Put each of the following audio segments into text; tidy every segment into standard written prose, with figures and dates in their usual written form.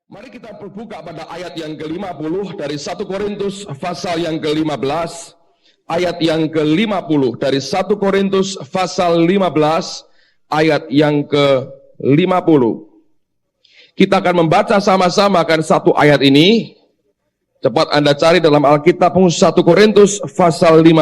Mari kita buka pada ayat yang ke-50 dari 1 Korintus pasal yang ke-15. Ayat yang ke-50 dari 1 Korintus pasal 15 ayat yang ke-50. Kita akan membaca sama-sama kan satu ayat ini. Cepat Anda cari dalam Alkitab 1 Korintus pasal 15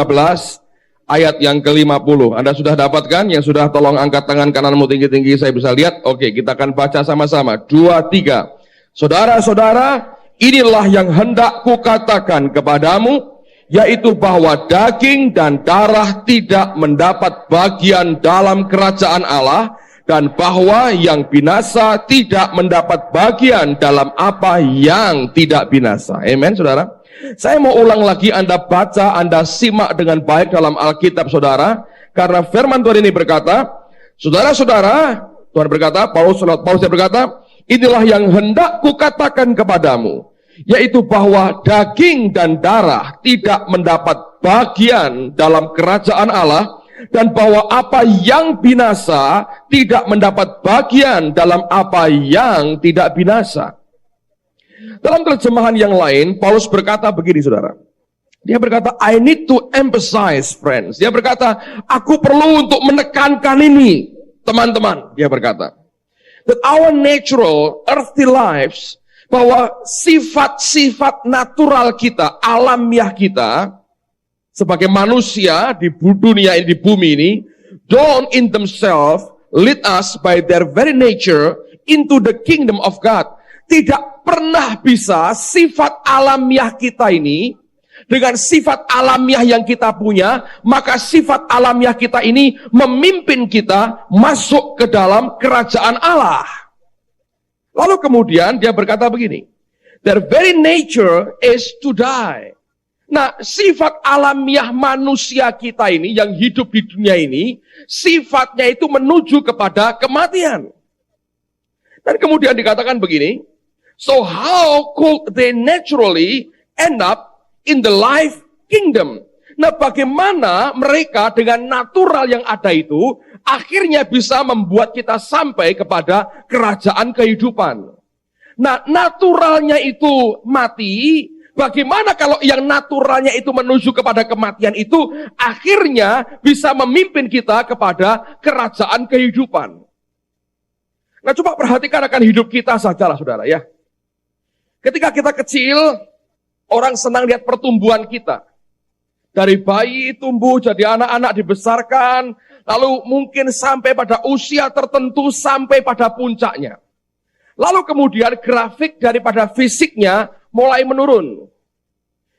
ayat yang ke-50. Anda sudah dapatkan? Yang sudah tolong angkat tangan kananmu tinggi-tinggi saya bisa lihat. Oke, kita akan baca sama-sama. 2, 3. Saudara-saudara, inilah yang hendak kukatakan kepadamu, yaitu bahwa daging dan darah tidak mendapat bagian dalam kerajaan Allah, dan bahwa yang binasa tidak mendapat bagian dalam apa yang tidak binasa. Amen, saudara. Saya mau ulang lagi, Anda baca, Anda simak dengan baik dalam Alkitab, saudara. Karena firman Tuhan ini berkata, saudara-saudara, Tuhan berkata, Paulus berkata, inilah yang hendak kukatakan kepadamu, yaitu bahwa daging dan darah tidak mendapat bagian dalam kerajaan Allah, dan bahwa apa yang binasa tidak mendapat bagian dalam apa yang tidak binasa. Dalam terjemahan yang lain, Paulus berkata begini, saudara. Dia berkata, I need to emphasize, friends. Dia berkata, aku perlu untuk menekankan ini, teman-teman. Dia berkata, that our natural earthly lives, bahwa sifat-sifat natural kita, alamiah kita, sebagai manusia di dunia ini, di bumi ini, don't in themselves lead us by their very nature into the kingdom of God. Tidak pernah bisa sifat alamiah kita ini, dengan sifat alamiah yang kita punya, maka sifat alamiah kita ini memimpin kita masuk ke dalam kerajaan Allah. Lalu kemudian dia berkata begini, their very nature is to die. Nah, sifat alamiah manusia kita ini yang hidup di dunia ini, sifatnya itu menuju kepada kematian. Dan kemudian dikatakan begini, so how could they naturally end up in the life kingdom? Nah, bagaimana mereka dengan natural yang ada itu akhirnya bisa membuat kita sampai kepada kerajaan kehidupan? Nah, naturalnya itu mati. Bagaimana kalau yang naturalnya itu menuju kepada kematian itu akhirnya bisa memimpin kita kepada kerajaan kehidupan? Nah, coba perhatikan akan hidup kita sajalah, saudara, ya. Ketika kita kecil, orang senang lihat pertumbuhan kita. Dari bayi tumbuh jadi anak-anak dibesarkan, lalu mungkin sampai pada usia tertentu sampai pada puncaknya. Lalu kemudian grafik daripada fisiknya mulai menurun.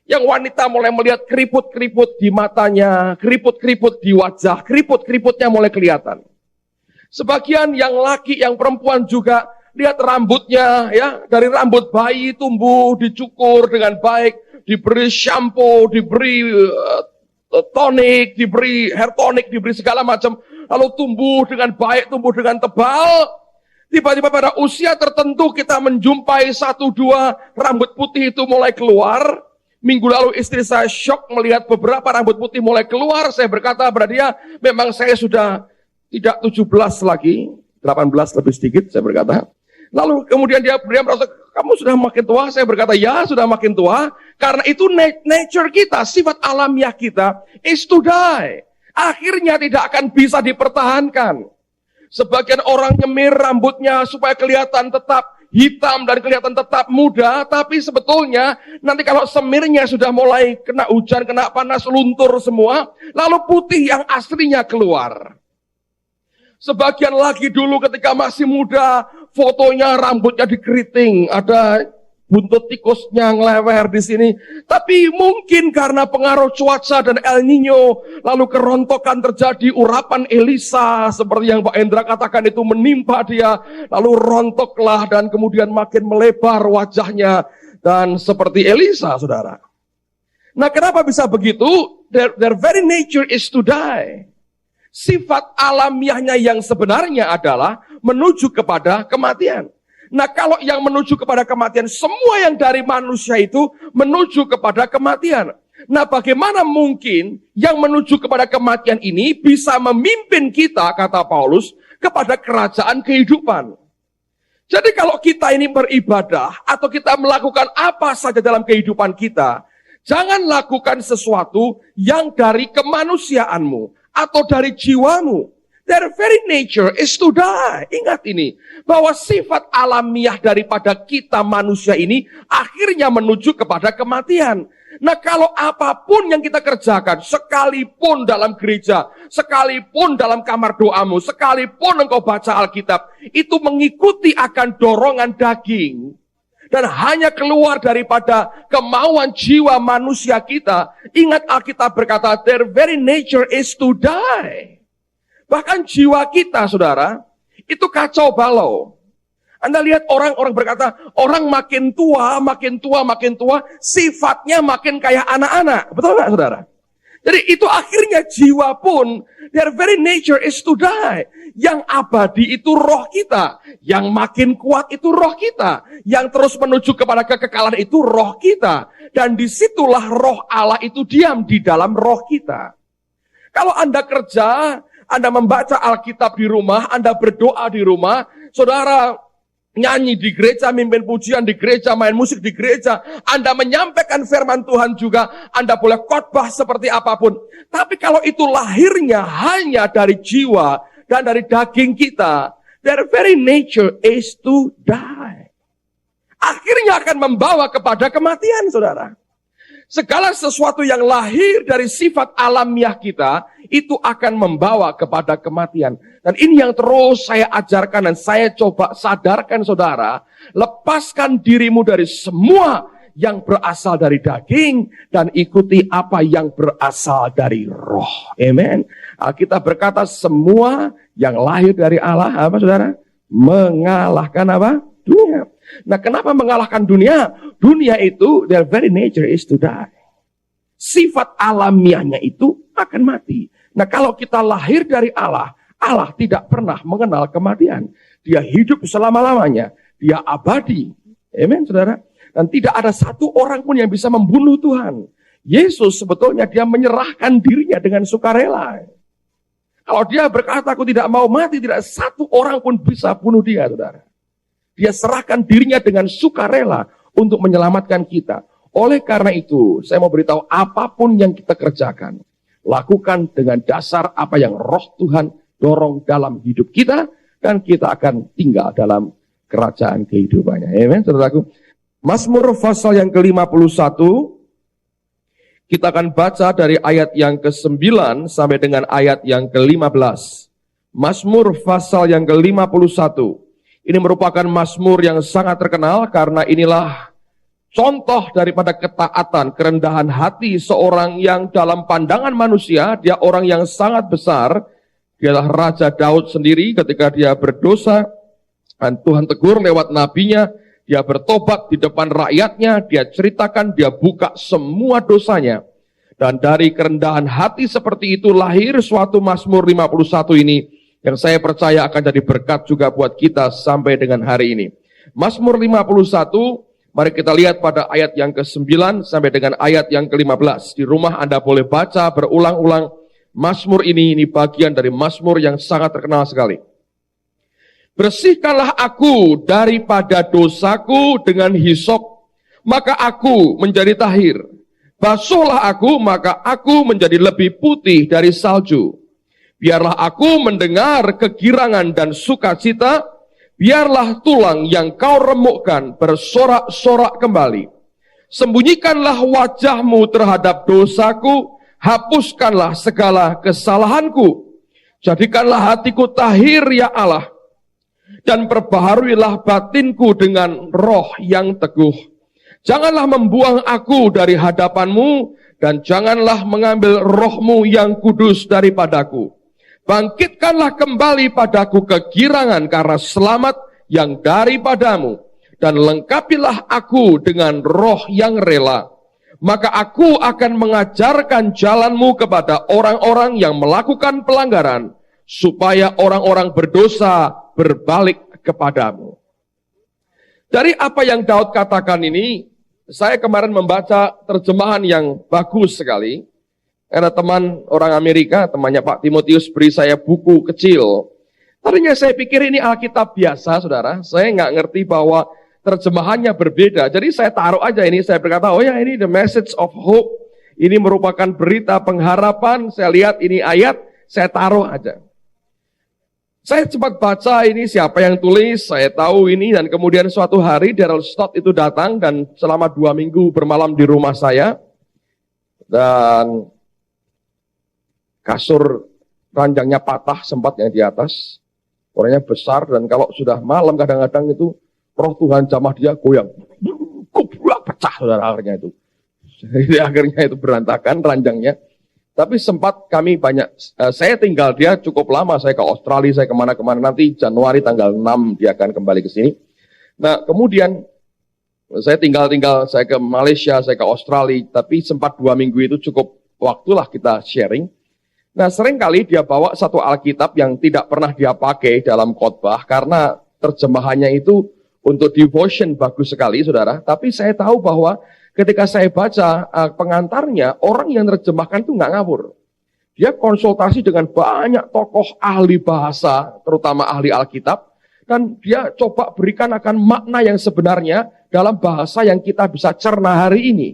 Yang wanita mulai melihat keriput-keriput di matanya, keriput-keriput di wajah, keriput-keriputnya mulai kelihatan. Sebagian yang laki, yang perempuan juga lihat rambutnya, ya, dari rambut bayi tumbuh, dicukur dengan baik, diberi shampoo, diberi tonik, diberi hair tonic, diberi segala macam, lalu tumbuh dengan baik, tumbuh dengan tebal. Tiba-tiba pada usia tertentu kita menjumpai 1-2 rambut putih itu mulai keluar. Minggu lalu istri saya shock melihat beberapa rambut putih mulai keluar. Saya berkata pada dia, memang saya sudah tidak 17 lagi, 18 lebih sedikit, saya berkata. Lalu kemudian dia merasa, kamu sudah makin tua? Saya berkata, ya sudah makin tua. Karena itu nature kita, sifat alamiah kita is to die. Akhirnya tidak akan bisa dipertahankan. Sebagian orang nyemir rambutnya supaya kelihatan tetap hitam dan kelihatan tetap muda. Tapi sebetulnya nanti kalau semirnya sudah mulai kena hujan, kena panas, luntur semua. Lalu putih yang aslinya keluar. Sebagian lagi dulu ketika masih muda, fotonya rambutnya dikeriting, ada buntut tikusnya ngelewer di sini. Tapi mungkin karena pengaruh cuaca dan El Nino, lalu kerontokan terjadi, urapan Elisa, seperti yang Pak Hendra katakan itu menimpa dia, lalu rontoklah dan kemudian makin melebar wajahnya, dan seperti Elisa, saudara. Nah, kenapa bisa begitu? Their very nature is to die. Sifat alamiahnya yang sebenarnya adalah menuju kepada kematian. Nah, kalau yang menuju kepada kematian, semua yang dari manusia itu menuju kepada kematian. Nah, bagaimana mungkin yang menuju kepada kematian ini bisa memimpin kita, kata Paulus, kepada kerajaan kehidupan? Jadi kalau kita ini beribadah atau kita melakukan apa saja dalam kehidupan kita, jangan lakukan sesuatu yang dari kemanusiaanmu atau dari jiwamu. Their very nature is to die. Ingat ini, bahwa sifat alamiah daripada kita manusia ini akhirnya menuju kepada kematian. Nah, kalau apapun yang kita kerjakan, sekalipun dalam gereja, sekalipun dalam kamar doamu, sekalipun engkau baca Alkitab, itu mengikuti akan dorongan daging, dan hanya keluar daripada kemauan jiwa manusia kita. Ingat, Alkitab berkata, their very nature is to die. Bahkan jiwa kita, saudara, itu kacau balau. Anda lihat orang-orang berkata, orang makin tua, sifatnya makin kayak anak-anak. Betul nggak, saudara? Jadi itu akhirnya jiwa pun, their very nature is to die. Yang abadi itu roh kita. Yang makin kuat itu roh kita. Yang terus menuju kepada kekekalan itu roh kita. Dan disitulah roh Allah itu diam di dalam roh kita. Kalau Anda kerja, Anda membaca Alkitab di rumah, Anda berdoa di rumah, saudara nyanyi di gereja, mimpin pujian di gereja, main musik di gereja, Anda menyampaikan firman Tuhan juga, Anda boleh khotbah seperti apapun. Tapi kalau itu lahirnya hanya dari jiwa dan dari daging kita, their very nature is to die. Akhirnya akan membawa kepada kematian, saudara. Segala sesuatu yang lahir dari sifat alamiah kita, itu akan membawa kepada kematian. Dan ini yang terus saya ajarkan dan saya coba sadarkan saudara, lepaskan dirimu dari semua yang berasal dari daging dan ikuti apa yang berasal dari roh. Amen. Kita berkata semua yang lahir dari Allah, apa saudara? Mengalahkan apa? Dunia. Nah, kenapa mengalahkan dunia? Dunia itu, their very nature is to die. Sifat alamiahnya itu akan mati. Nah, kalau kita lahir dari Allah, Allah tidak pernah mengenal kematian. Dia hidup selama-lamanya. Dia abadi. Amen, saudara. Dan tidak ada satu orang pun yang bisa membunuh Tuhan. Yesus sebetulnya dia menyerahkan dirinya dengan sukarela. Kalau dia berkata, aku tidak mau mati, tidak satu orang pun bisa bunuh dia, saudara. Dia serahkan dirinya dengan sukarela untuk menyelamatkan kita. Oleh karena itu, saya mau beritahu apapun yang kita kerjakan, lakukan dengan dasar apa yang roh Tuhan dorong dalam hidup kita, dan kita akan tinggal dalam kerajaan kehidupannya. Amen, saudaraku. Mazmur pasal yang ke-51, kita akan baca dari ayat yang ke-9 sampai dengan ayat yang ke-15. Mazmur pasal yang ke-51. Ini merupakan mazmur yang sangat terkenal karena inilah contoh daripada ketaatan, kerendahan hati seorang yang dalam pandangan manusia, dia orang yang sangat besar. Dialah Raja Daud sendiri ketika dia berdosa, dan Tuhan tegur lewat nabinya, dia bertobat di depan rakyatnya, dia ceritakan, dia buka semua dosanya. Dan dari kerendahan hati seperti itu lahir suatu Mazmur 51 ini, yang saya percaya akan jadi berkat juga buat kita sampai dengan hari ini. Mazmur 51, mari kita lihat pada ayat yang ke-9 sampai dengan ayat yang ke-15. Di rumah Anda boleh baca berulang-ulang Mazmur ini bagian dari Mazmur yang sangat terkenal sekali. Bersihkanlah aku daripada dosaku dengan hisop, maka aku menjadi tahir. Basuhlah aku, maka aku menjadi lebih putih dari salju. Biarlah aku mendengar kegirangan dan sukacita, biarlah tulang yang kau remukkan bersorak-sorak kembali. Sembunyikanlah wajahmu terhadap dosaku, hapuskanlah segala kesalahanku. Jadikanlah hatiku tahir ya Allah, dan perbaharuilah batinku dengan roh yang teguh. Janganlah membuang aku dari hadapanmu, dan janganlah mengambil rohmu yang kudus daripadaku. Bangkitkanlah kembali padaku kegirangan karena selamat yang daripadamu, dan lengkapilah aku dengan roh yang rela. Maka aku akan mengajarkan jalanmu kepada orang-orang yang melakukan pelanggaran, supaya orang-orang berdosa berbalik kepadamu. Dari apa yang Daud katakan ini, saya kemarin membaca terjemahan yang bagus sekali. Ada teman orang Amerika, temannya Pak Timotius beri saya buku kecil. Tadinya saya pikir ini Alkitab biasa, saudara. Saya nggak ngerti bahwa terjemahannya berbeda. Jadi saya taruh aja ini, saya berkata, oh ya ini the message of hope. Ini merupakan berita pengharapan. Saya lihat ini ayat, saya taruh aja. Saya cepat baca ini siapa yang tulis, saya tahu ini, dan kemudian suatu hari Darrell Stott itu datang dan selama 2 minggu bermalam di rumah saya. Dan kasur ranjangnya patah sempat yang di atas. Orangnya besar dan kalau sudah malam kadang-kadang itu roh Tuhan jamah dia goyang. Pecah saudara akhirnya itu. Jadi akhirnya itu berantakan ranjangnya. Tapi sempat kami banyak, saya tinggal dia cukup lama, saya ke Australia, saya kemana-kemana, nanti Januari tanggal 6 dia akan kembali ke sini. Nah kemudian saya saya ke Malaysia, saya ke Australia, tapi sempat 2 minggu itu cukup waktulah kita sharing. Nah seringkali dia bawa satu Alkitab yang tidak pernah dia pakai dalam khotbah, karena terjemahannya itu untuk devotion bagus sekali saudara, tapi saya tahu bahwa ketika saya baca pengantarnya, orang yang terjemahkan itu nggak ngawur. Dia konsultasi dengan banyak tokoh ahli bahasa, terutama ahli Alkitab, dan dia coba berikan akan makna yang sebenarnya dalam bahasa yang kita bisa cerna hari ini.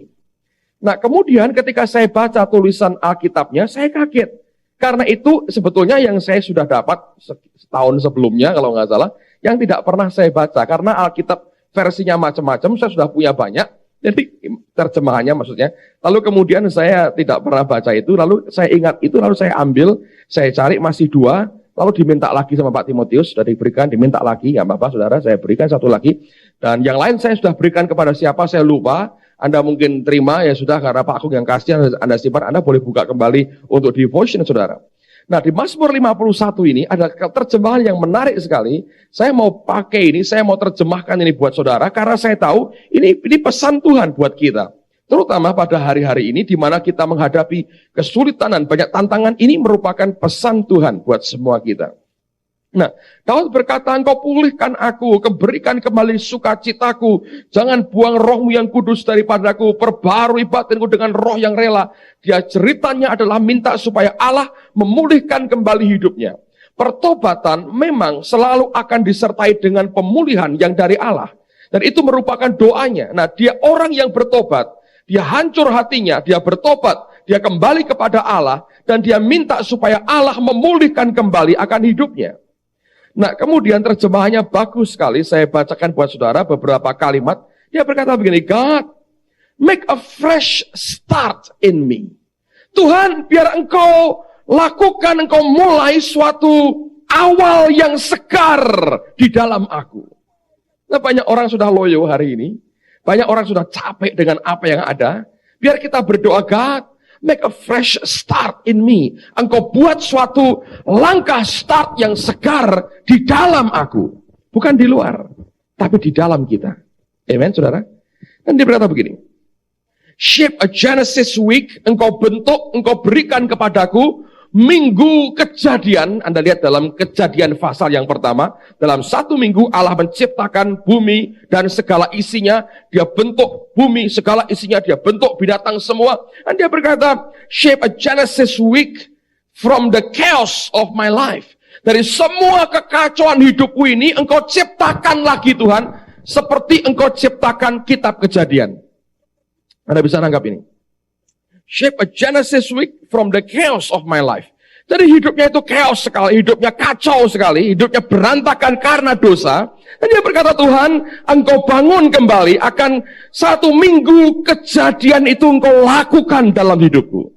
Nah kemudian ketika saya baca tulisan Alkitabnya, saya kaget. Karena itu sebetulnya yang saya sudah dapat setahun sebelumnya kalau nggak salah, yang tidak pernah saya baca. Karena Alkitab versinya macam-macam, saya sudah punya banyak. Jadi terjemahannya maksudnya. Lalu kemudian saya tidak pernah baca itu, lalu saya ingat itu, lalu saya ambil, saya cari masih 2, lalu diminta lagi sama Pak Timotius, sudah diberikan, diminta lagi, nggak apa-apa saudara, saya berikan 1 lagi. Dan yang lain saya sudah berikan kepada siapa, saya lupa. Anda mungkin terima, ya sudah, karena Pak Agung yang kasih, Anda simpan, Anda boleh buka kembali untuk devotion saudara. Nah di Mazmur 51 ini ada terjemahan yang menarik sekali. Saya mau pakai ini, saya mau terjemahkan ini buat saudara, karena saya tahu ini pesan Tuhan buat kita. Terutama pada hari-hari ini di mana kita menghadapi kesulitan dan banyak tantangan, ini merupakan pesan Tuhan buat semua kita. Nah, Daud berkata, engkau pulihkan aku, berikan kembali sukacitaku, jangan buang rohmu yang kudus daripadaku, perbarui batinku dengan roh yang rela. Dia ceritanya adalah minta supaya Allah memulihkan kembali hidupnya. Pertobatan memang selalu akan disertai dengan pemulihan yang dari Allah. Dan itu merupakan doanya. Nah, dia orang yang bertobat, dia hancur hatinya, dia bertobat, dia kembali kepada Allah, dan dia minta supaya Allah memulihkan kembali akan hidupnya. Nah kemudian terjemahannya bagus sekali, saya bacakan buat saudara beberapa kalimat. Dia berkata begini, God, make a fresh start in me. Tuhan, biar engkau lakukan, engkau mulai suatu awal yang segar di dalam aku. Nah banyak orang sudah loyo hari ini, banyak orang sudah capek dengan apa yang ada. Biar kita berdoa, God, make a fresh start in me. Engkau buat suatu langkah start yang segar di dalam aku. Bukan di luar, tapi di dalam kita. Amen, saudara? Dan dia berkata begini, shape a Genesis week, engkau bentuk, engkau berikan kepadaku minggu kejadian. Anda lihat dalam Kejadian pasal yang pertama, dalam 1 minggu Allah menciptakan bumi dan segala isinya, dia bentuk bumi, segala isinya, dia bentuk binatang semua. Dan dia berkata, shape a Genesis week from the chaos of my life. Dari semua kekacauan hidupku ini, engkau ciptakan lagi Tuhan, seperti engkau ciptakan kitab Kejadian. Anda bisa nangkap ini. Shape a Genesis week from the chaos of my life. Jadi hidupnya itu chaos sekali, hidupnya kacau sekali, hidupnya berantakan karena dosa. Dan dia berkata, Tuhan, engkau bangun kembali akan 1 minggu kejadian itu engkau lakukan dalam hidupku.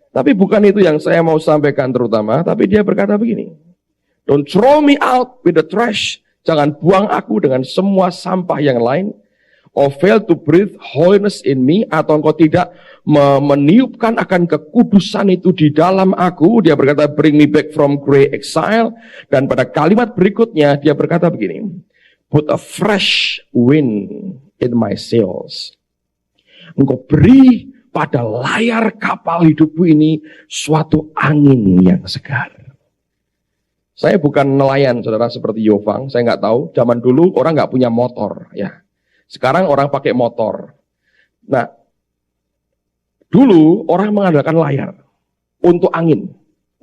Tapi bukan itu yang saya mau sampaikan terutama, tapi dia berkata begini, don't throw me out with the trash. Jangan buang aku dengan semua sampah yang lain. Or fail to breathe holiness in me, atau engkau tidak meniupkan akan kekudusan itu di dalam aku. Dia berkata, bring me back from great exile. Dan pada kalimat berikutnya dia berkata begini, put a fresh wind in my sails. Engkau beri pada layar kapal hidupku ini suatu angin yang segar. Saya bukan nelayan saudara seperti Yovang, saya nggak tahu. Zaman dulu orang nggak punya motor, ya. Sekarang orang pakai motor. Nah, dulu orang mengandalkan layar untuk angin.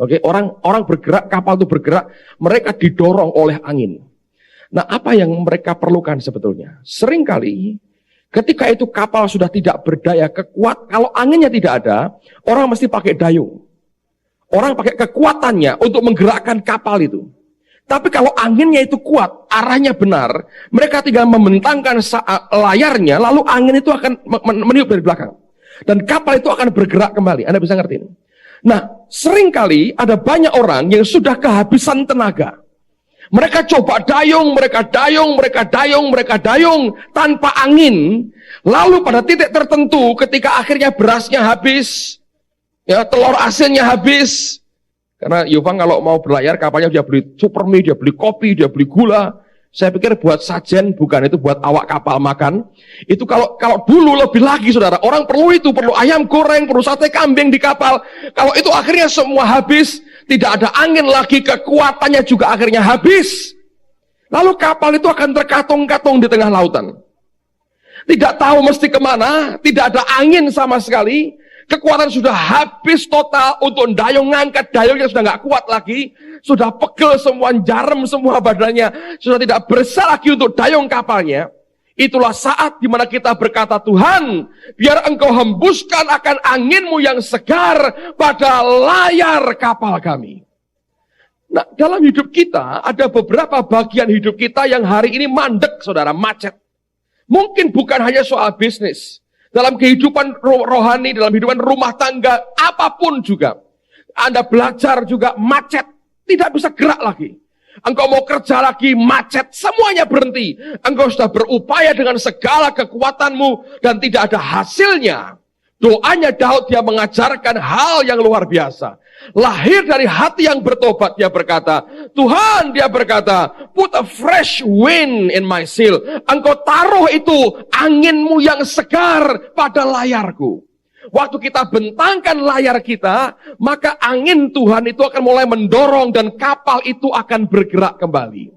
Oke, orang bergerak, kapal itu bergerak, mereka didorong oleh angin. Nah, apa yang mereka perlukan sebetulnya? Seringkali ketika itu kapal sudah tidak berdaya kekuat, kalau anginnya tidak ada, orang mesti pakai dayung. Orang pakai kekuatannya untuk menggerakkan kapal itu. Tapi kalau anginnya itu kuat, arahnya benar, mereka tinggal membentangkan layarnya, lalu angin itu akan meniup dari belakang. Dan kapal itu akan bergerak kembali. Anda bisa ngerti ini? Nah, seringkali ada banyak orang yang sudah kehabisan tenaga. Mereka coba dayung, mereka dayung tanpa angin. Lalu pada titik tertentu ketika akhirnya berasnya habis, ya telur asinnya habis. Karena Yovang kalau mau berlayar kapalnya dia beli supermie, dia beli kopi, dia beli gula. Saya pikir buat sajen, bukan itu buat awak kapal makan. Itu kalau dulu lebih lagi saudara, orang perlu ayam goreng, perlu sate kambing di kapal. Kalau itu akhirnya semua habis, tidak ada angin lagi, kekuatannya juga akhirnya habis. Lalu kapal itu akan terkatung-katung di tengah lautan. Tidak tahu mesti kemana, tidak ada angin sama sekali. Kekuatan sudah habis total untuk dayung, ngangkat dayungnya sudah nggak kuat lagi, sudah pegel semua, jarum semua badannya, sudah tidak besar lagi untuk dayung kapalnya. Itulah saat dimana kita berkata, Tuhan, biar Engkau hembuskan akan anginmu yang segar pada layar kapal kami. Nah, dalam hidup kita ada beberapa bagian hidup kita yang hari ini mandek, saudara, macet. Mungkin bukan hanya soal bisnis. Dalam kehidupan rohani, dalam kehidupan rumah tangga, apapun juga. Anda belajar juga macet, tidak bisa gerak lagi. Engkau mau kerja lagi, macet, semuanya berhenti. Engkau sudah berupaya dengan segala kekuatanmu dan tidak ada hasilnya. Doanya Daud, dia mengajarkan hal yang luar biasa. Lahir dari hati yang bertobat, dia berkata, Tuhan, dia berkata, put a fresh wind in my sail. Engkau taruh itu anginmu yang segar pada layarku. Waktu kita bentangkan layar kita, maka angin Tuhan itu akan mulai mendorong dan kapal itu akan bergerak kembali.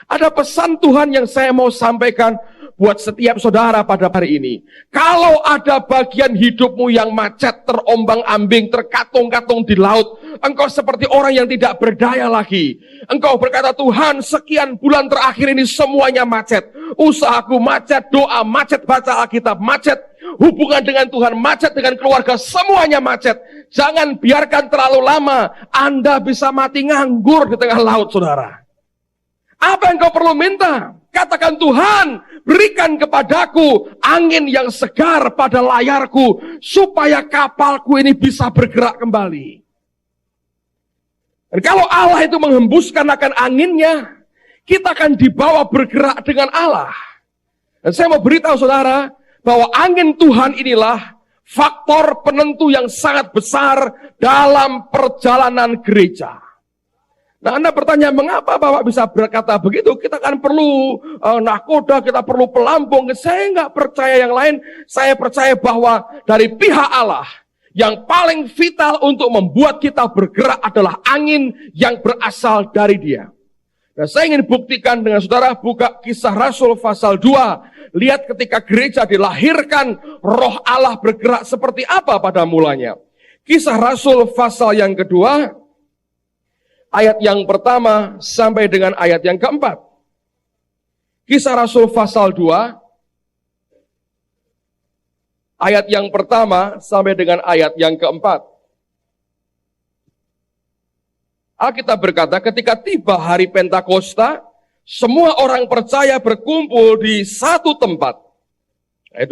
Ada pesan Tuhan yang saya mau sampaikan buat setiap saudara pada hari ini. Kalau ada bagian hidupmu yang macet, terombang-ambing, terkatung-katung di laut, engkau seperti orang yang tidak berdaya lagi. Engkau berkata, Tuhan, sekian bulan terakhir ini semuanya macet. Usahaku macet, doa macet, baca Alkitab macet, hubungan dengan Tuhan macet, dengan keluarga semuanya macet. Jangan biarkan terlalu lama Anda bisa mati nganggur di tengah laut, saudara. Apa yang kau perlu minta? Katakan, Tuhan, berikan kepadaku angin yang segar pada layarku, supaya kapalku ini bisa bergerak kembali. Dan kalau Allah itu menghembuskan akan anginnya, kita akan dibawa bergerak dengan Allah. Dan saya mau beritahu saudara, bahwa angin Tuhan inilah faktor penentu yang sangat besar dalam perjalanan gereja. Nah, Anda bertanya, mengapa Bapak bisa berkata begitu? Kita kan perlu nahkoda, kita perlu pelampung. Saya nggak percaya yang lain. Saya percaya bahwa dari pihak Allah, yang paling vital untuk membuat kita bergerak adalah angin yang berasal dari Dia. Nah, saya ingin buktikan dengan saudara, buka Kisah Rasul pasal 2. Lihat ketika gereja dilahirkan, roh Allah bergerak seperti apa pada mulanya. Kisah Rasul pasal yang kedua, ayat yang pertama sampai dengan ayat yang keempat. Kisah Rasul pasal 2, ayat yang pertama sampai dengan ayat yang keempat. Alkitab berkata, ketika tiba hari Pentakosta, semua orang percaya berkumpul di satu tempat. Ayat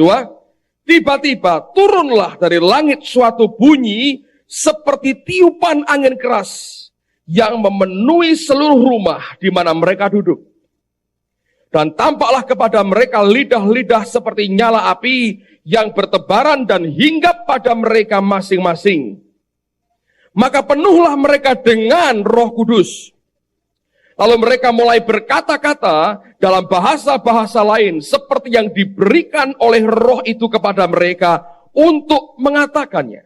2, tiba-tiba turunlah dari langit suatu bunyi seperti tiupan angin keras yang memenuhi seluruh rumah di mana mereka duduk. Dan tampaklah kepada mereka lidah-lidah seperti nyala api yang bertebaran dan hinggap pada mereka masing-masing. Maka penuhlah mereka dengan Roh Kudus. Lalu mereka mulai berkata-kata dalam bahasa-bahasa lain seperti yang diberikan oleh Roh itu kepada mereka untuk mengatakannya.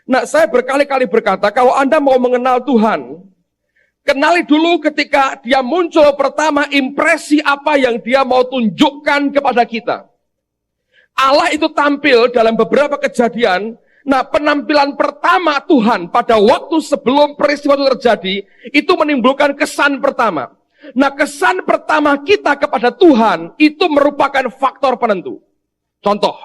Nah, saya berkali-kali berkata, kalau Anda mau mengenal Tuhan, kenali dulu ketika Dia muncul pertama, impresi apa yang Dia mau tunjukkan kepada kita. Allah itu tampil dalam beberapa kejadian, Nah, penampilan pertama Tuhan pada waktu sebelum peristiwa itu terjadi, itu menimbulkan kesan pertama. Nah, kesan pertama kita kepada Tuhan, itu merupakan faktor penentu. Contoh,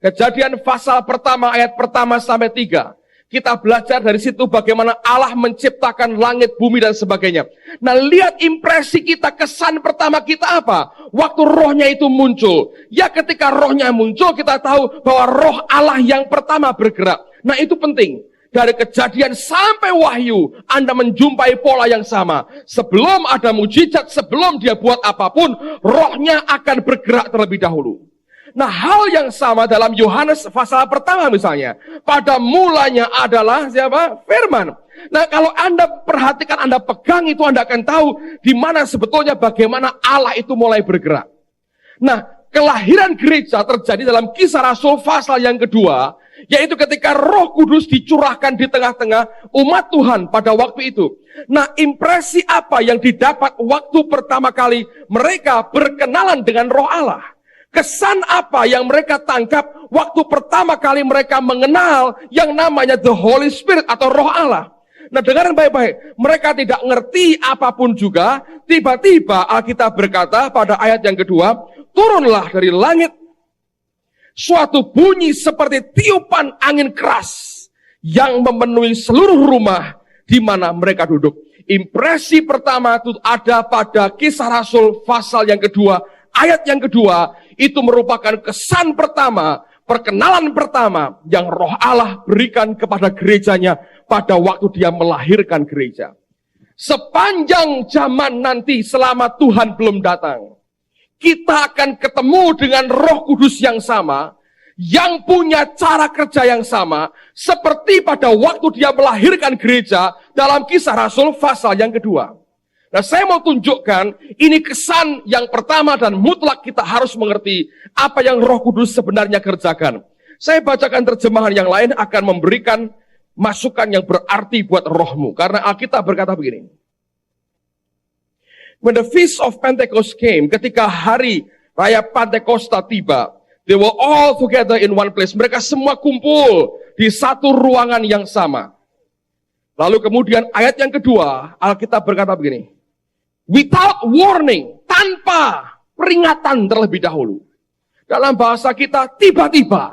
Kejadian pasal pertama, ayat pertama sampai 3. Kita belajar dari situ bagaimana Allah menciptakan langit, bumi, dan sebagainya. Nah, lihat impresi kita, kesan pertama kita apa? Waktu rohnya itu muncul. Ya, ketika rohnya muncul, kita tahu bahwa roh Allah yang pertama bergerak. Nah, itu penting. Dari Kejadian sampai Wahyu, Anda menjumpai pola yang sama. Sebelum ada mujizat, sebelum dia buat apapun, rohnya akan bergerak terlebih dahulu. Nah, hal yang sama dalam Yohanes pasal pertama misalnya. Pada mulanya adalah siapa? Firman. Nah, kalau Anda perhatikan, Anda pegang itu, Anda akan tahu di mana sebetulnya bagaimana Allah itu mulai bergerak. Nah, kelahiran gereja terjadi dalam Kisah Rasul pasal yang kedua, yaitu ketika Roh Kudus dicurahkan di tengah-tengah umat Tuhan pada waktu itu. Nah, impresi apa yang didapat waktu pertama kali mereka berkenalan dengan Roh Allah? Kesan apa yang mereka tangkap waktu pertama kali mereka mengenal yang namanya The Holy Spirit atau Roh Allah? Nah, dengaran baik-baik, mereka tidak ngerti apapun juga. Tiba-tiba Alkitab berkata pada ayat yang kedua, turunlah dari langit suatu bunyi seperti tiupan angin keras yang memenuhi seluruh rumah di mana mereka duduk. Impresi pertama itu ada pada Kisah Rasul pasal yang kedua, ayat yang kedua. Itu merupakan kesan pertama, perkenalan pertama yang Roh Allah berikan kepada gerejanya pada waktu dia melahirkan gereja. Sepanjang zaman nanti selama Tuhan belum datang, kita akan ketemu dengan Roh Kudus yang sama, yang punya cara kerja yang sama, seperti pada waktu dia melahirkan gereja dalam Kisah Rasul pasal yang kedua. Nah, saya mau tunjukkan, ini kesan yang pertama dan mutlak kita harus mengerti apa yang Roh Kudus sebenarnya kerjakan. Saya bacakan terjemahan yang lain akan memberikan masukan yang berarti buat rohmu. Karena Alkitab berkata begini. When the feast of Pentecost came, ketika hari raya Pentakosta tiba, they were all together in one place. Mereka semua kumpul di satu ruangan yang sama. Lalu kemudian ayat yang kedua, Alkitab berkata begini. Without warning, tanpa peringatan terlebih dahulu. Dalam bahasa kita, tiba-tiba.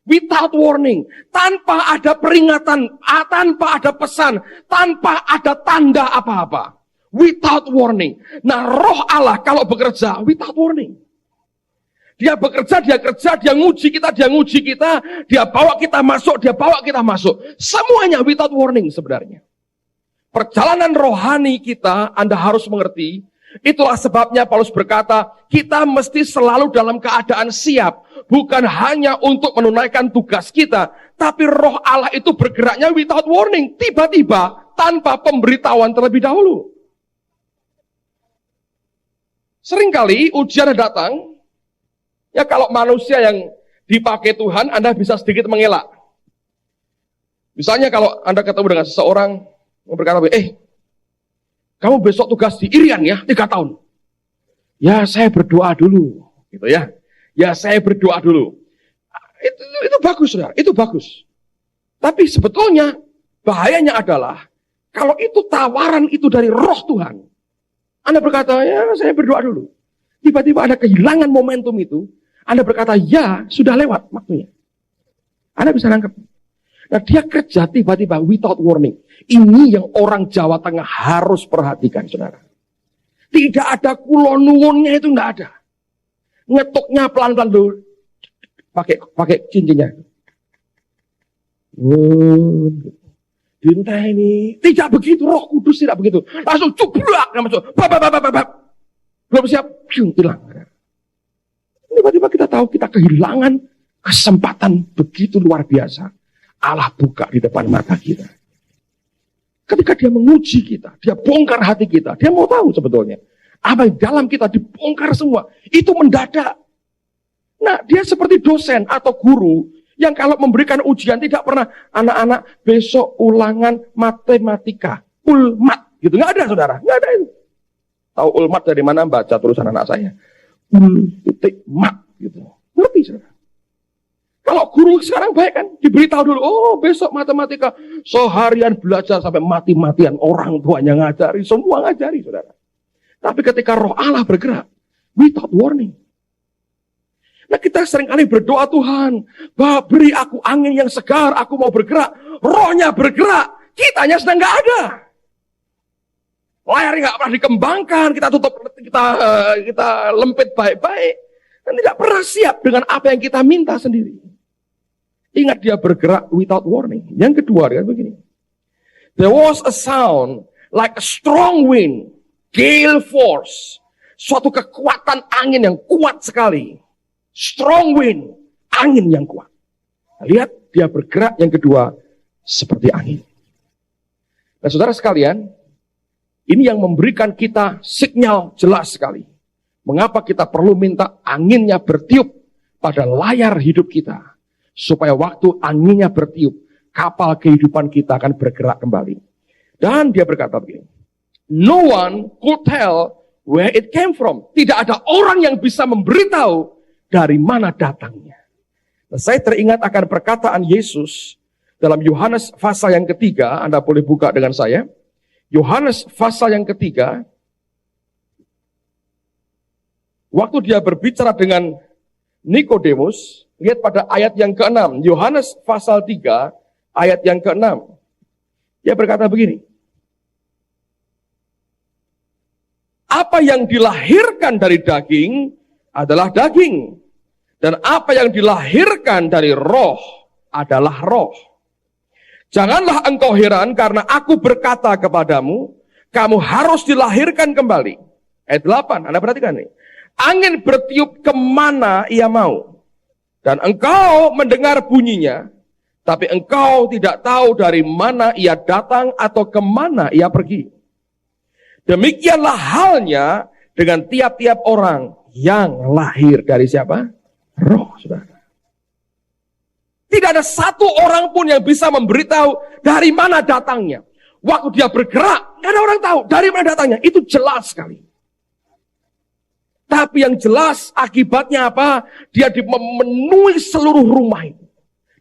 Without warning, tanpa ada peringatan, tanpa ada pesan, tanpa ada tanda apa-apa. Without warning. Nah, Roh Allah kalau bekerja, without warning. Dia bekerja, dia kerja, dia nguji kita, dia bawa kita masuk, Semuanya without warning sebenarnya. Perjalanan rohani kita, Anda harus mengerti, itulah sebabnya Paulus berkata, kita mesti selalu dalam keadaan siap, bukan hanya untuk menunaikan tugas kita, tapi Roh Allah itu bergeraknya without warning, tiba-tiba, tanpa pemberitahuan terlebih dahulu. Seringkali ujian datang, ya kalau manusia yang dipakai Tuhan, Anda bisa sedikit mengelak. Misalnya kalau Anda ketemu dengan seseorang, berkata, kamu besok tugas di Irian ya, 3 tahun. Ya, saya berdoa dulu. Gitu ya. Ya, saya berdoa dulu. Itu bagus, saudara. Itu bagus. Tapi sebetulnya, bahayanya adalah, kalau itu tawaran itu dari Roh Tuhan. Anda berkata, ya, saya berdoa dulu. Tiba-tiba Anda kehilangan momentum itu. Anda berkata, ya, sudah lewat waktunya. Anda bisa nangkep. Nah, dia kerja tiba-tiba without warning. Ini yang orang Jawa Tengah harus perhatikan, saudara. Tidak ada kulonuwunnya, itu enggak ada. Ngetuknya pelan-pelan dulu. Pakai cincinnya. Dinta ini. Tidak begitu, Roh Kudus tidak begitu. Langsung cublak. Belum siap, hilang. Tiba-tiba kita tahu kita kehilangan kesempatan begitu luar biasa. Allah buka di depan mata kita. Ketika dia menguji kita, dia bongkar hati kita, dia mau tahu sebetulnya. Apa yang dalam kita dibongkar semua, itu mendadak. Nah, dia seperti dosen atau guru, yang kalau memberikan ujian tidak pernah, anak-anak besok ulangan matematika, ulmat, gitu. Nggak ada, saudara, nggak ada itu. Tahu ulmat dari mana? Baca tulisan anak saya. Ul-mat, gitu. Ngerti, saudara. Kalau guru sekarang baik kan? Diberitahu dulu, oh besok matematika. Seharian belajar sampai mati-matian. Orang tuanya ngajari, semua ngajari, saudara. Tapi ketika roh Allah bergerak, without warning. Nah kita seringkali berdoa, Tuhan, beri aku angin yang segar, aku mau bergerak. Rohnya bergerak, kitanya sedang gak ada. Layarnya gak pernah dikembangkan, kita tutup, kita lempit baik-baik. Dan tidak pernah siap dengan apa yang kita minta sendiri. Ingat dia bergerak without warning. Yang kedua, dia begini. There was a sound like a strong wind, gale force. Suatu kekuatan angin yang kuat sekali. Strong wind, angin yang kuat. Lihat, dia bergerak yang kedua seperti angin. Nah, saudara sekalian, ini yang memberikan kita sinyal jelas sekali. Mengapa kita perlu minta anginnya bertiup pada layar hidup kita. Supaya waktu anginnya bertiup, kapal kehidupan kita akan bergerak kembali. Dan dia berkata begini, no one could tell where it came from. Tidak ada orang yang bisa memberitahu dari mana datangnya. Nah, saya teringat akan perkataan Yesus dalam Yohanes pasal yang ketiga. Anda boleh buka dengan saya. Yohanes pasal yang ketiga. Waktu dia berbicara dengan Nikodemus, lihat pada ayat yang ke-6. Yohanes pasal 3, ayat yang ke-6. Dia berkata begini. Apa yang dilahirkan dari daging adalah daging. Dan apa yang dilahirkan dari roh adalah roh. Janganlah engkau heran karena aku berkata kepadamu, kamu harus dilahirkan kembali. Ayat 8, Anda perhatikan nih. Angin bertiup kemana ia mau. Dan engkau mendengar bunyinya, tapi engkau tidak tahu dari mana ia datang atau kemana ia pergi. Demikianlah halnya dengan tiap-tiap orang yang lahir dari siapa? Roh, saudara. Tidak ada satu orang pun yang bisa memberitahu dari mana datangnya. Waktu dia bergerak, tidak ada orang tahu dari mana datangnya. Itu jelas sekali. Tapi yang jelas akibatnya apa? Dia memenuhi seluruh rumah itu.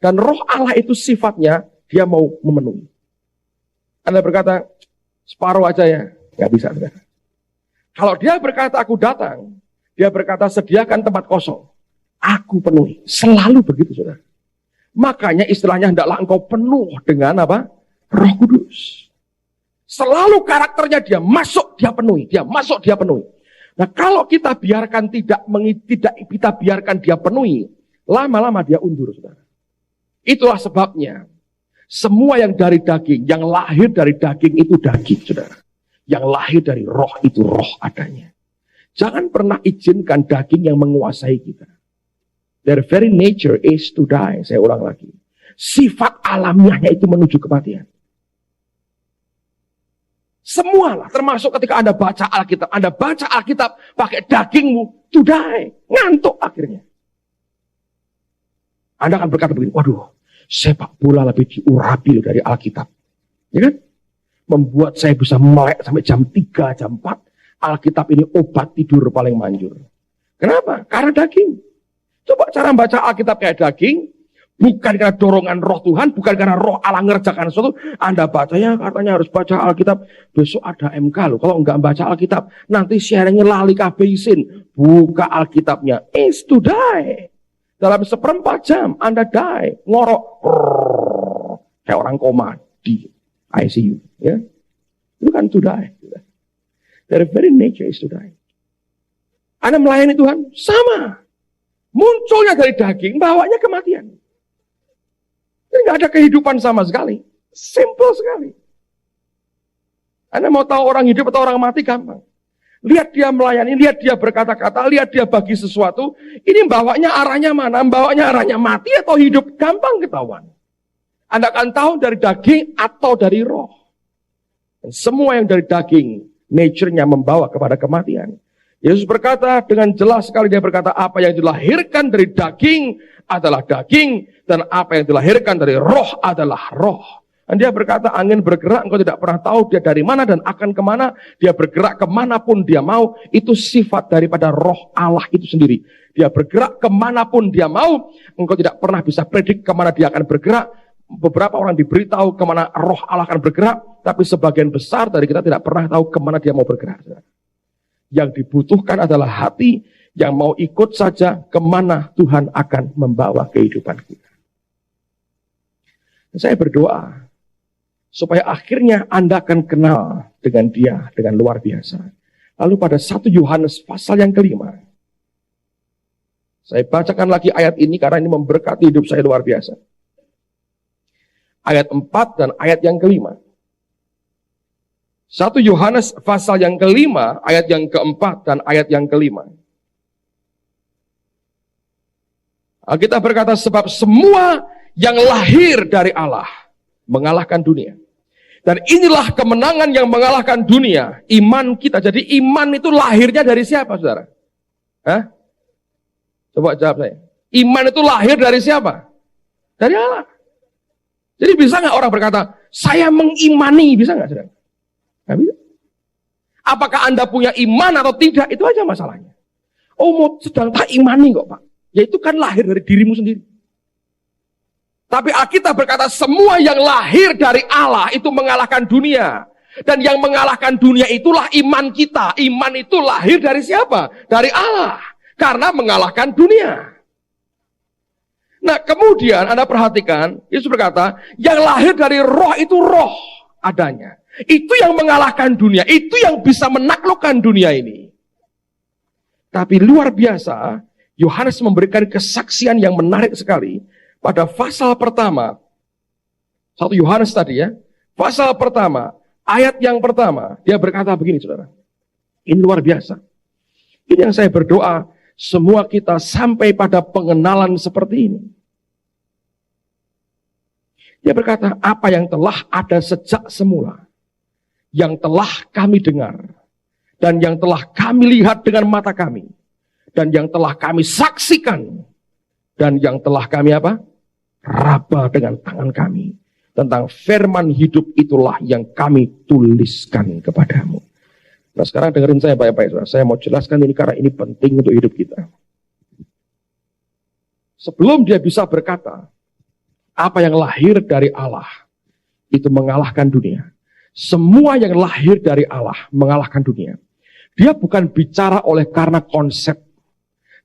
Dan roh Allah itu sifatnya, dia mau memenuhi. Anda berkata, separuh aja ya. Nggak bisa, saudara. Kalau dia berkata, aku datang. Dia berkata, sediakan tempat kosong. Aku penuhi. Selalu begitu, saudara. Makanya istilahnya, hendaklah engkau penuh dengan apa? Roh Kudus. Selalu karakternya dia masuk, dia penuhi. Dia masuk, dia penuhi. Nah, kalau kita biarkan tidak kita biarkan dia penuhi, lama-lama dia undur, saudara. Itulah sebabnya, semua yang dari daging, yang lahir dari daging itu daging, saudara. Yang lahir dari roh itu roh adanya. Jangan pernah izinkan daging yang menguasai kita. Their very nature is to die. Saya ulang lagi. Sifat alamiahnya itu menuju kematian. Semualah, termasuk ketika Anda baca Alkitab. Anda baca Alkitab pakai dagingmu, to die. Ngantuk akhirnya. Anda akan berkata begini, waduh, sepak bola lebih diurapi dari Alkitab. Ya kan? Membuat saya bisa melek sampai jam 3, jam 4. Alkitab ini obat tidur paling manjur. Kenapa? Karena daging. Coba cara baca Alkitab kayak daging. Bukan karena dorongan roh Tuhan. Bukan karena roh Allah ngerjakan sesuatu. Anda baca ya katanya harus baca Alkitab. Besok ada MK loh. Kalau enggak baca Alkitab. Nanti sharingnya lali kabeh isin. Buka Alkitabnya. Is to die. Dalam 1/4 jam Anda die. Ngorok. Kayak orang koma di ICU. Ya, itu kan to die. Their very nature is to die. Anda melayani Tuhan, sama. Munculnya dari daging, bawanya kematian. Jadi nggak ada kehidupan sama sekali. Simple sekali. Anda mau tahu orang hidup atau orang mati gampang. Lihat dia melayani, lihat dia berkata-kata, lihat dia bagi sesuatu. Ini bawanya arahnya mana? Bawanya arahnya mati atau hidup? Gampang ketahuan. Anda akan tahu dari daging atau dari roh. Dan semua yang dari daging, nature-nya membawa kepada kematian. Yesus berkata dengan jelas sekali, dia berkata, apa yang dilahirkan dari daging adalah daging, dan apa yang dilahirkan dari roh adalah roh. Dan dia berkata, angin bergerak, engkau tidak pernah tahu dia dari mana dan akan kemana. Dia bergerak kemanapun dia mau. Itu sifat daripada roh Allah itu sendiri. Dia bergerak kemanapun dia mau. Engkau tidak pernah bisa predik kemana dia akan bergerak. Beberapa orang diberitahu kemana roh Allah akan bergerak. Tapi sebagian besar dari kita tidak pernah tahu kemana dia mau bergerak. Yang dibutuhkan adalah hati yang mau ikut saja kemana Tuhan akan membawa kehidupan kita. Saya berdoa supaya akhirnya Anda akan kenal dengan dia dengan luar biasa. Lalu pada 1 Yohanes pasal yang kelima, saya bacakan lagi ayat ini karena ini memberkati hidup saya luar biasa. Ayat 4 dan ayat yang kelima. 1 Yohanes pasal yang kelima, ayat yang keempat dan ayat yang kelima. Kita berkata, sebab semua yang lahir dari Allah mengalahkan dunia. Dan inilah kemenangan yang mengalahkan dunia, iman kita. Jadi iman itu lahirnya dari siapa, saudara? Hah? Coba jawab saya. Iman itu lahir dari siapa? Dari Allah. Jadi bisa nggak orang berkata, saya mengimani, bisa nggak, saudara? Nggak bisa. Apakah Anda punya iman atau tidak, itu aja masalahnya. Oh, mau sedang tak imani kok, Pak. Ya itu kan lahir dari dirimu sendiri. Tapi Alkitab berkata semua yang lahir dari Allah itu mengalahkan dunia. Dan yang mengalahkan dunia itulah iman kita. Iman itu lahir dari siapa? Dari Allah. Karena mengalahkan dunia. Nah kemudian Anda perhatikan, Yesus berkata, yang lahir dari roh itu roh adanya. Itu yang mengalahkan dunia. Itu yang bisa menaklukkan dunia ini. Tapi luar biasa, Yohanes memberikan kesaksian yang menarik sekali. Pada pasal pertama, 1 Yohanes tadi ya, pasal pertama, ayat yang pertama, dia berkata begini, saudara. Ini luar biasa. Ini yang saya berdoa, semua kita sampai pada pengenalan seperti ini. Dia berkata, apa yang telah ada sejak semula, yang telah kami dengar, dan yang telah kami lihat dengan mata kami, dan yang telah kami saksikan, dan yang telah kami apa? Raba dengan tangan kami. Tentang firman hidup itulah yang kami tuliskan kepadamu. Nah sekarang dengerin saya baik-baik, saudara. Saya mau jelaskan ini karena ini penting untuk hidup kita. Sebelum dia bisa berkata, apa yang lahir dari Allah itu mengalahkan dunia. Semua yang lahir dari Allah mengalahkan dunia. Dia bukan bicara oleh karena konsep.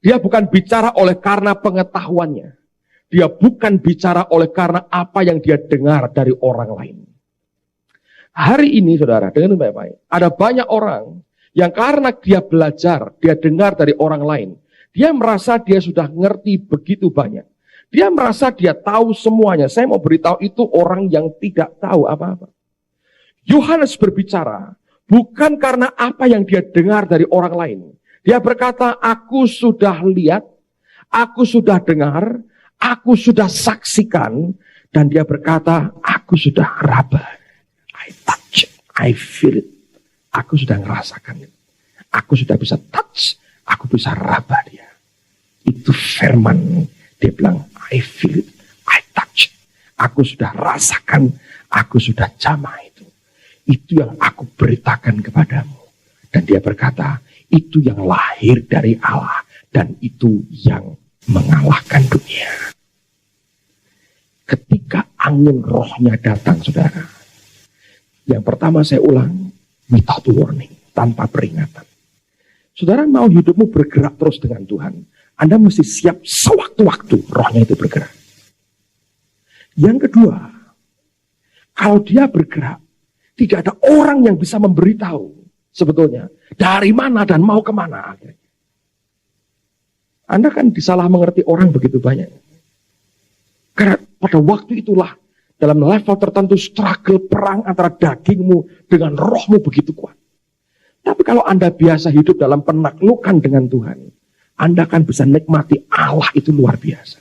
Dia bukan bicara oleh karena pengetahuannya. Dia bukan bicara oleh karena apa yang dia dengar dari orang lain. Hari ini, saudara, dengar baik-baik. Ada banyak orang yang karena dia belajar, dia dengar dari orang lain. Dia merasa dia sudah ngerti begitu banyak. Dia merasa dia tahu semuanya. Saya mau beritahu itu orang yang tidak tahu apa-apa. Yohanes berbicara bukan karena apa yang dia dengar dari orang lain. Dia berkata, aku sudah lihat, aku sudah dengar, aku sudah saksikan, dan dia berkata, aku sudah raba. I touch it, I feel it. Aku sudah ngerasakan it. Aku sudah bisa touch, aku bisa raba dia. Itu firman. Dia bilang, I feel it, I touch it. Aku sudah rasakan, aku sudah jamah itu. Itu yang aku beritakan kepadamu. Dan dia berkata, itu yang lahir dari Allah. Dan itu yang mengalahkan dunia. Ketika angin rohnya datang, saudara. Yang pertama saya ulang, without warning, tanpa peringatan. Saudara mau hidupmu bergerak terus dengan Tuhan, Anda mesti siap sewaktu-waktu rohnya itu bergerak. Yang kedua, kalau dia bergerak, tidak ada orang yang bisa memberitahu sebetulnya dari mana dan mau kemana. Anda kan disalah mengerti orang begitu banyak. Karena pada waktu itulah dalam level tertentu struggle perang antara dagingmu dengan rohmu begitu kuat. Tapi kalau Anda biasa hidup dalam penaklukan dengan Tuhan, Anda akan bisa nikmati Allah itu luar biasa.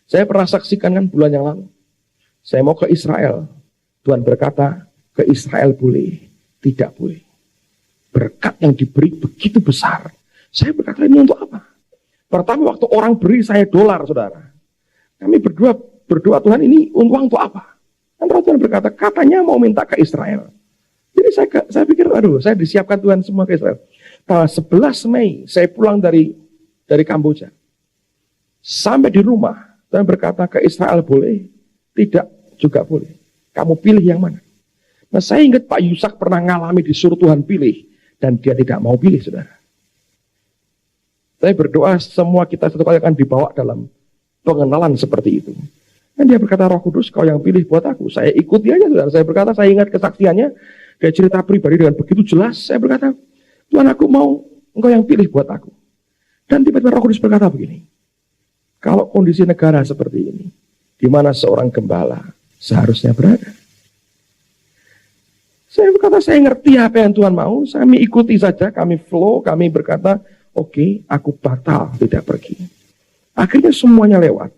Saya pernah saksikan kan bulan yang lalu. Saya mau ke Israel. Tuhan berkata, ke Israel boleh, tidak boleh. Berkat yang diberi begitu besar. Saya berkata, ini untuk apa? Pertama waktu orang beri saya dolar, saudara. Kami berdoa Tuhan ini uang untuk apa? Dan Roh Tuhan berkata, katanya mau minta ke Israel. Jadi saya pikir, aduh, saya disiapkan Tuhan semua ke Israel. Tanggal 11 Mei, saya pulang dari Kamboja. Sampai di rumah, Tuhan berkata, ke Israel boleh, tidak juga boleh. Kamu pilih yang mana? Nah, saya ingat Pak Yusak pernah ngalami disuruh Tuhan pilih, dan dia tidak mau pilih, saudara. Saya berdoa semua kita satu kali akan dibawa dalam pengenalan seperti itu. Dan dia berkata, Roh Kudus, kau yang pilih buat aku. Saya ikuti aja, saudara. Saya berkata, saya ingat kesaksiannya, kayak cerita pribadi dengan begitu jelas. Saya berkata, Tuhan, aku mau engkau yang pilih buat aku. Dan tiba-tiba Roh Kudus berkata begini, kalau kondisi negara seperti ini, di mana seorang gembala seharusnya berada. Saya berkata, saya ngerti apa yang Tuhan mau, saya ikuti saja, kami flow, kami berkata, oke, aku batal tidak pergi. Akhirnya semuanya lewat.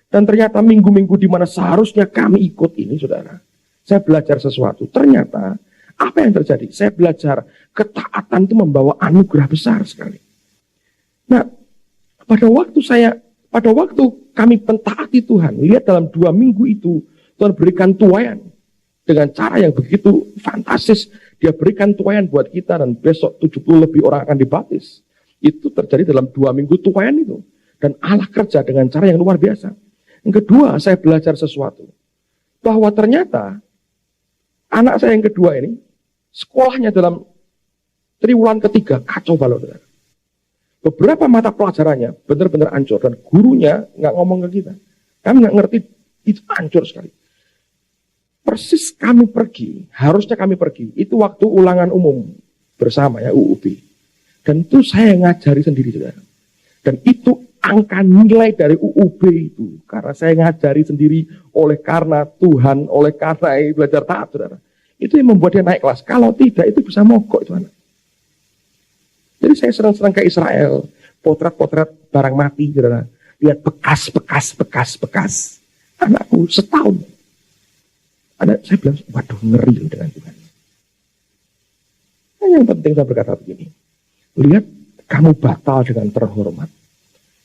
Dan ternyata minggu-minggu di mana seharusnya kami ikut ini, saudara, saya belajar sesuatu. Ternyata, apa yang terjadi? Saya belajar ketaatan itu membawa anugerah besar sekali. Nah, pada waktu kami mentaati Tuhan, lihat dalam 2 minggu itu, Tuhan berikan tuaian dengan cara yang begitu fantastis. Dia berikan tuaian buat kita dan besok 70 lebih orang akan dibaptis. Itu terjadi dalam 2 minggu tuaian itu. Dan Allah kerja dengan cara yang luar biasa. Yang kedua, saya belajar sesuatu. Bahwa ternyata anak saya yang kedua ini, sekolahnya dalam triwulan ketiga, kacau balau. Beberapa mata pelajarannya benar-benar hancur. Dan gurunya nggak ngomong ke kita. Kami nggak ngerti, itu hancur sekali. Persis kami pergi, harusnya kami pergi. Itu waktu ulangan umum bersama ya, UUB. Dan itu saya ngajari sendiri, saudara. Dan itu angka nilai dari UUB itu. Karena saya ngajari sendiri oleh karena Tuhan, oleh karena belajar taat, saudara. Itu yang membuat dia naik kelas. Kalau tidak, itu bisa mogok itu anak. Jadi saya sering-sering ke Israel. Potret-potret barang mati, saudara. Lihat bekas. Anakku setahun. Saya bilang, waduh, ngeri dengan Tuhan. Nah, yang penting saya berkata begini. Lihat, kamu batal dengan terhormat.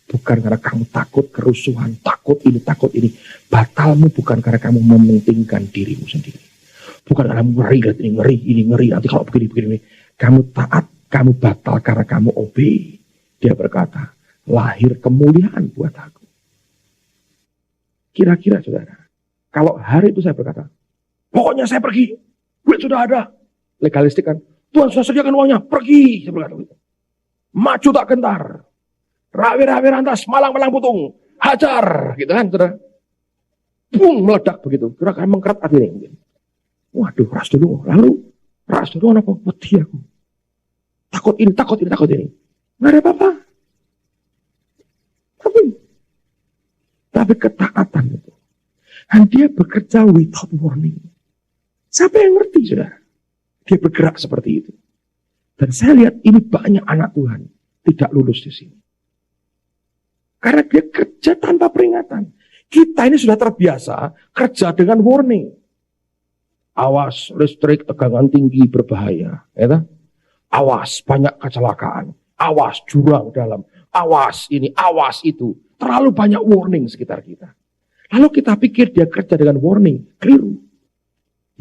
Bukan karena kamu takut kerusuhan, takut ini. Batalmu bukan karena kamu mementingkan dirimu sendiri. Bukan karena kamu ngeri. Nanti kalau begini. Kamu taat, kamu batal karena kamu obey. Dia berkata, lahir kemuliaan buat aku. Kira-kira, saudara, kalau hari itu saya berkata, pokoknya saya pergi, duit sudah ada. Legalistik kan, Tuhan sudah sediakan uangnya, pergi. Saya berkata begitu. Maju tak gentar. Rawi-rawi rantas, malang-malang putung. Hajar, gitu kan, saudara. Bung, meledak begitu. Kira-kira mengkerat hati ini. Waduh, ras dulu. Lalu, ras dulu, apa? Wedi aku. Takut ini. Nggak ada apa-apa. Tapi ketaatan itu. Dan dia bekerja without warning. Siapa yang ngerti, saudara? Dia bergerak seperti itu. Dan saya lihat ini banyak anak Tuhan tidak lulus di sini. Karena dia kerja tanpa peringatan. Kita ini sudah terbiasa kerja dengan warning. Awas, listrik tegangan tinggi berbahaya. Ya, awas, banyak kecelakaan. Awas, jurang dalam. Awas ini, awas itu. Terlalu banyak warning sekitar kita. Lalu kita pikir dia kerja dengan warning. Keliru.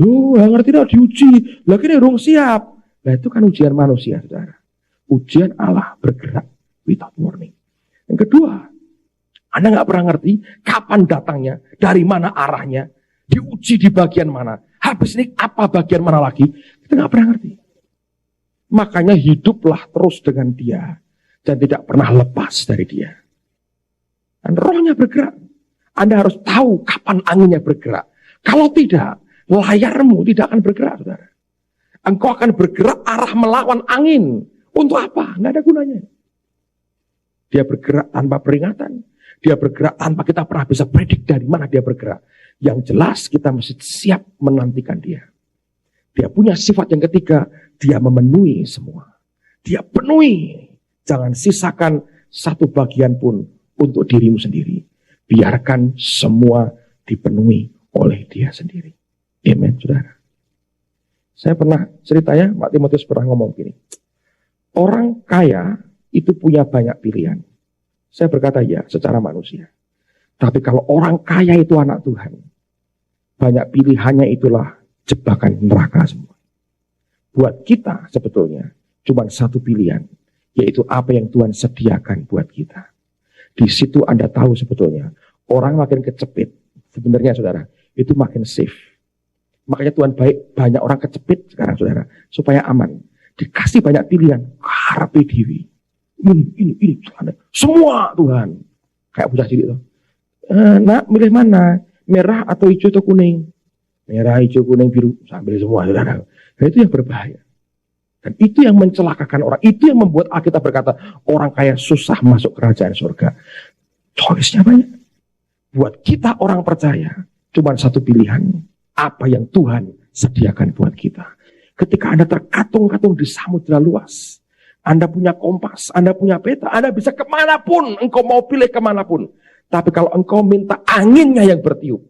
Loh, ngerti dah diuji. Lagi ini rung siap. Nah itu kan ujian manusia, saudara. Ujian Allah bergerak without warning. Yang kedua, Anda nggak pernah ngerti kapan datangnya, dari mana arahnya, diuji di bagian mana, habis ini apa bagian mana lagi, kita nggak pernah ngerti. Makanya hiduplah terus dengan dia dan tidak pernah lepas dari dia. Dan rohnya bergerak. Anda harus tahu kapan anginnya bergerak. Kalau tidak, layarmu tidak akan bergerak, saudara. Engkau akan bergerak arah melawan angin. Untuk apa? Nggak ada gunanya. Dia bergerak tanpa peringatan. Dia bergerak tanpa kita pernah bisa predik dari mana dia bergerak. Yang jelas kita mesti siap menantikan dia. Dia punya sifat yang ketiga. Dia memenuhi semua. Dia penuhi. Jangan sisakan satu bagian pun untuk dirimu sendiri. Biarkan semua dipenuhi oleh dia sendiri. Amen, saudara. Saya pernah ceritanya, Pak Timotius pernah ngomong gini. Orang kaya itu punya banyak pilihan. Saya berkata ya, secara manusia. Tapi kalau orang kaya itu anak Tuhan, banyak pilihannya itulah jebakan neraka semua. Buat kita sebetulnya cuma satu pilihan, yaitu apa yang Tuhan sediakan buat kita. Di situ Anda tahu sebetulnya, orang makin kecepit, sebenarnya saudara, itu makin safe. Makanya Tuhan baik, banyak orang kecepit sekarang saudara, supaya aman. Dikasih banyak pilihan, karepe dhewe. Ini, semua Tuhan. Kayak bocah cilik tuh. Nak, milih mana? Merah atau hijau atau kuning? Merah, hijau, kuning, biru, sambil semua saudara. Nah, itu yang berbahaya. Dan itu yang mencelakakan orang. Itu yang membuat Alkitab berkata, orang kaya susah masuk kerajaan surga. Choice-nya banyak. Buat kita orang percaya, cuma satu pilihan. Apa yang Tuhan sediakan buat kita. Ketika Anda terkatung-katung di samudera luas, Anda punya kompas, Anda punya peta, Anda bisa kemanapun, engkau mau pilih kemanapun. Tapi kalau engkau minta anginnya yang bertiup,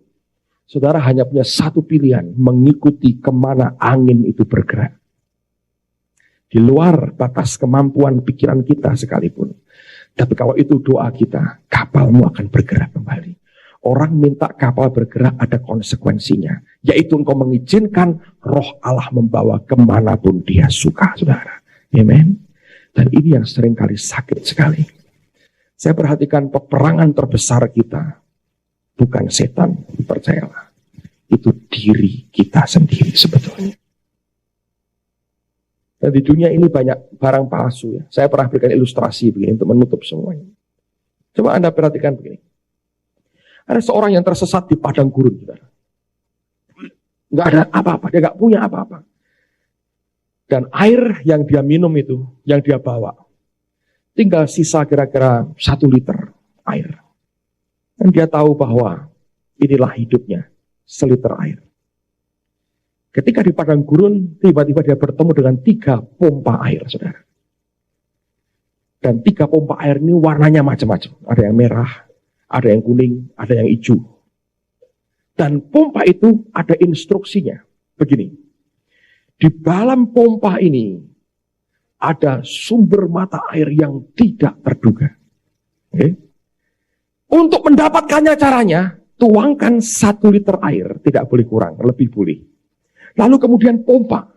saudara hanya punya satu pilihan, mengikuti kemana angin itu bergerak. Di luar batas kemampuan pikiran kita sekalipun. Tapi kalau itu doa kita, kapalmu akan bergerak kembali. Orang minta kapal bergerak ada konsekuensinya. Yaitu engkau mengizinkan roh Allah membawa kemanapun dia suka, saudara. Amen. Dan ini yang seringkali sakit sekali. Saya perhatikan peperangan terbesar kita. Bukan setan, percayalah. Itu diri kita sendiri sebetulnya. Dan di dunia ini banyak barang palsu ya. Saya pernah berikan ilustrasi begini untuk menutup semuanya. Coba Anda perhatikan begini. Ada seorang yang tersesat di padang gurun, saudara. Nggak ada apa-apa, dia nggak punya apa-apa. Dan air yang dia minum itu, yang dia bawa, tinggal sisa kira-kira 1 liter air. Dan dia tahu bahwa inilah hidupnya, seliter air. Ketika di padang gurun, tiba-tiba dia bertemu dengan 3 pompa air, saudara. Dan 3 pompa air ini warnanya macam-macam. Ada yang merah, ada yang kuning, ada yang hijau. Dan pompa itu ada instruksinya. Begini, di dalam pompa ini ada sumber mata air yang tidak terduga. Okay. Untuk mendapatkannya caranya, tuangkan 1 liter air, tidak boleh kurang, lebih boleh. Lalu kemudian pompa.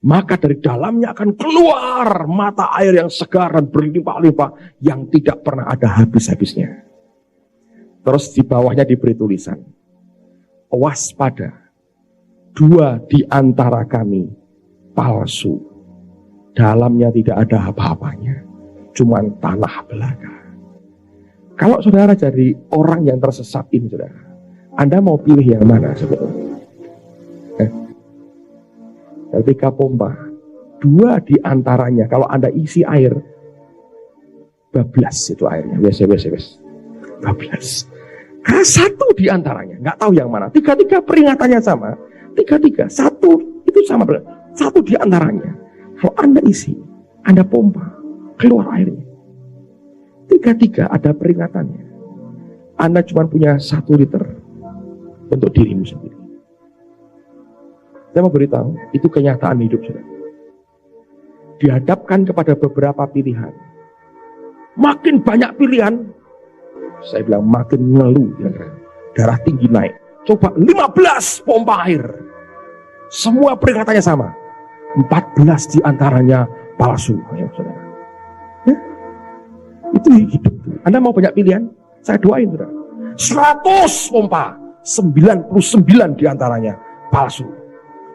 Maka dari dalamnya akan keluar mata air yang segar dan berlimpah-limpah yang tidak pernah ada habis-habisnya. Terus di bawahnya diberi tulisan, waspada, 2 di antara kami palsu. Dalamnya tidak ada apa-apanya, cuman tanah belaka. Kalau saudara jadi orang yang tersesat ini, saudara, Anda mau pilih yang mana sebetulnya? Ketika pompa, 2 di antaranya, kalau Anda isi air, bablas itu airnya, wes. Bablas. Karena 1 di antaranya, nggak tahu yang mana. 3 peringatannya sama. 3, 1 itu sama. 1 di antaranya. Kalau Anda isi, Anda pompa, keluar airnya. 3 ada peringatannya. Anda cuma punya 1 liter untuk dirimu sendiri. Saya mau beritahu, itu kenyataan hidup saudara. Dihadapkan kepada beberapa pilihan. Makin banyak pilihan, saya bilang makin ngeluh, ya. Darah tinggi naik. Coba 15 pompa air. Semua peringatannya sama. 14 diantaranya palsu. Ya, saudara. Ya? Itu hidup. Anda mau banyak pilihan? Saya doain, saudara. 100 pompa. 99 diantaranya palsu.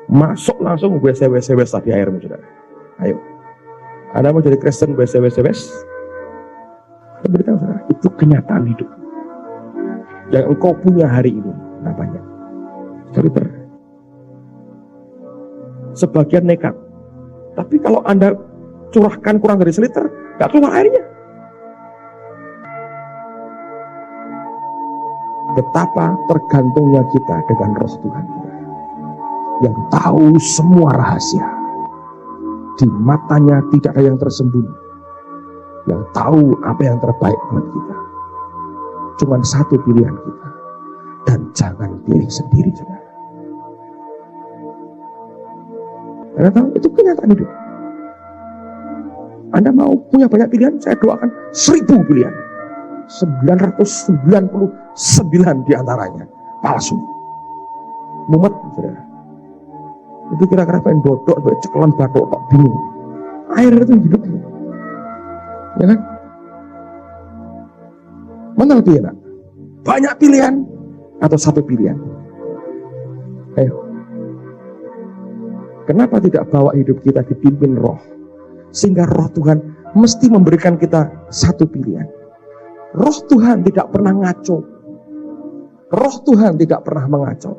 Masuk langsung WC tadi airmu, saudara. Ayo. Anda mau jadi Kristen WC. Saya beritahu saudara, itu kenyataan hidup yang engkau punya hari ini. Namanya liter. Sebagian nekat, tapi kalau Anda curahkan kurang dari 1 liter, gak keluar airnya. Betapa tergantungnya kita dengan roh Tuhan yang tahu semua rahasia. Di matanya tidak ada yang tersembunyi, yang tahu apa yang terbaik buat kita. Cuman 1 pilihan kita, dan jangan pilih sendiri, saudara. Anda tahu itu kenyataan hidup. Anda mau punya banyak pilihan, saya doakan 1000 pilihan. 999 diantaranya palsu. mumet, saudara. Itu kira-kira pengen bodoh, cekelan batuk, kok bingung. Air itu hidup, ya kan? Mana lebih enak? Banyak pilihan atau satu pilihan? Ayo. Kenapa tidak bawa hidup kita dipimpin roh? Sehingga roh Tuhan mesti memberikan kita satu pilihan. Roh Tuhan tidak pernah ngaco. Roh Tuhan tidak pernah mengaco.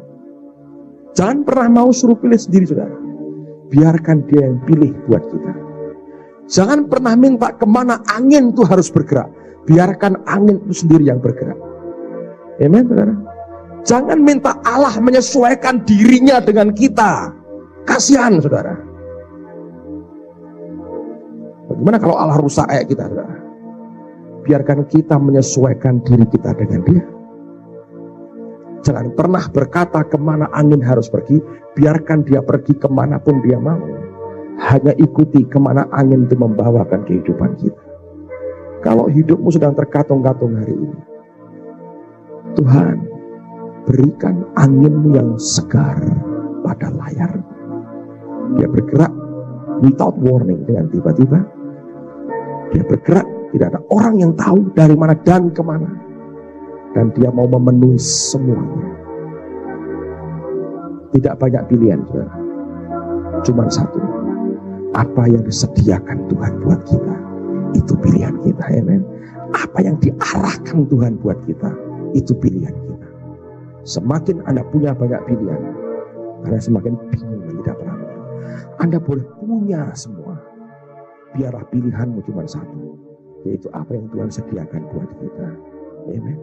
Jangan pernah mau suruh pilih sendiri, saudara. Biarkan dia yang pilih buat kita. Jangan pernah minta kemana angin itu harus bergerak. Biarkan angin itu sendiri yang bergerak. Amen, saudara. Jangan minta Allah menyesuaikan dirinya dengan kita. Kasihan, saudara. Bagaimana kalau Allah rusak kayak kita, saudara? Biarkan kita menyesuaikan diri kita dengan dia. Jangan pernah berkata kemana angin harus pergi. Biarkan dia pergi kemanapun dia mau. Hanya ikuti kemana angin itu membawakan kehidupan kita. Kalau hidupmu sedang terkatung-katung hari ini, Tuhan, berikan anginmu yang segar pada layar. Dia bergerak without warning, dengan tiba-tiba. Dia bergerak, tidak ada orang yang tahu dari mana dan kemana. Dan dia mau memenuhi semuanya. Tidak banyak pilihan, saudara. Cuma satu. Apa yang disediakan Tuhan buat kita, itu pilihan kita. Amen. Apa yang diarahkan Tuhan buat kita, itu pilihan kita. Semakin Anda punya banyak pilihan, Anda semakin bingung dan tidak pernah. Anda boleh punya semua, biarlah pilihanmu cuma satu, yaitu apa yang Tuhan sediakan buat kita. Amen.